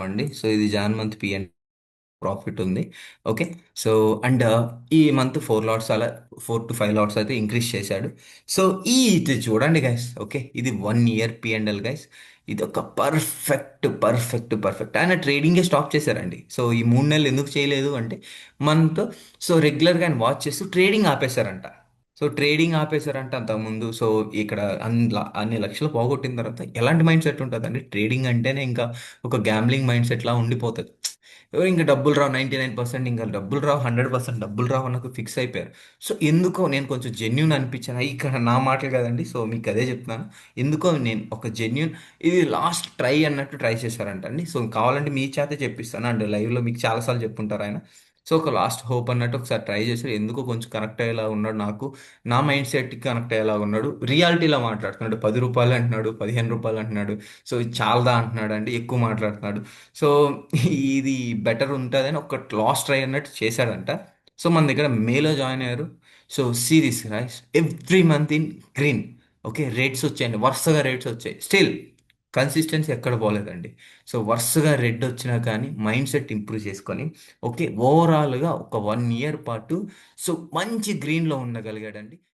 అండి. సో ఇది John month PN profit ఉంది. ఓకే. సో అండ్ ఈ మంత్ 4 లాట్స్ అలా 4 to 5 లాట్స్ అయితే ఇంక్రీజ్ చేశాడు. సో ఇది చూడండి గైస్. ఓకే, ఇది 1 ఇయర్ పిఎండ్ఎల్ గైస్. ఇది ఒక పర్ఫెక్ట్ పర్ఫెక్ట్ పర్ఫెక్ట్ ఆయన ట్రేడింగే స్టాప్ చేశారండి. సో ఈ 3 నెలలు ఎందుకు చేయలేదు అంటే మనతో సో రెగ్యులర్గా ఆయన వాచ్ చేస్తూ ట్రేడింగ్ ఆపేశారంట. సో ట్రేడింగ్ ఆపేశారంట అంతకుముందు. సో ఇక్కడ అన్ని లక్షలు పోగొట్టిన తర్వాత ఎలాంటి మైండ్ సెట్ ఉంటుందండి? ట్రేడింగ్ అంటేనే ఇంకా ఒక గ్యాంబ్లింగ్ మైండ్ సెట్లా ఉండిపోతుంది. ఇంకా డబ్బులు రావు, 99% ఇంకా డబ్బులు రావు, 100% డబ్బులు రావు అన్నకు ఫిక్స్ అయిపోయారు. సో ఎందుకో నేను కొంచెం జెన్యున్ అనిపించాను. ఇక్కడ నా మాటలు కదండి, సో మీకు అదే చెప్తున్నాను. ఎందుకో నేను ఒక జెన్యున్ ఇది లాస్ట్ ట్రై అన్నట్టు ట్రై చేశారంట అండి. సో కావాలంటే మీ చేతే చెప్పిస్తాను అండ్ లైవ్లో మీకు చాలాసార్లు చెప్పుంటారు ఆయన. సో ఒక లాస్ట్ హోప్ అన్నట్టు ఒకసారి ట్రై చేశారు. ఎందుకో కొంచెం కనెక్ట్ అయ్యేలా ఉన్నాడు నాకు. నా మైండ్ సెట్కి కనెక్ట్ అయ్యేలా ఉన్నాడు. రియాలిటీలో మాట్లాడుతున్నాడు. రూ. 10 అంటున్నాడు, రూ. 15 అంటున్నాడు. సో ఇది చాలదా అంటున్నాడు అండి, ఎక్కువ మాట్లాడుతున్నాడు. సో ఇది బెటర్ ఉంటుందని ఒక లాస్ట్ ట్రై అన్నట్టు చేశాడంట. సో మన దగ్గర మేలో జాయిన్ అయ్యారు. So series rice every month in green. Okay, rates వచ్చాయండి, వరుసగా రేట్స్ వచ్చాయి. స్టిల్ కన్సిస్టెన్సీ ఎక్కడ పోలేదండి. సో వరుసగా రెడ్ వచ్చినా కానీ మైండ్ సెట్ ఇంప్రూవ్ చేసుకొని ఓకే ఓవరాల్గా ఒక 1 ఇయర్ పాటు సో మంచి గ్రీన్లో ఉండగలిగాడండి.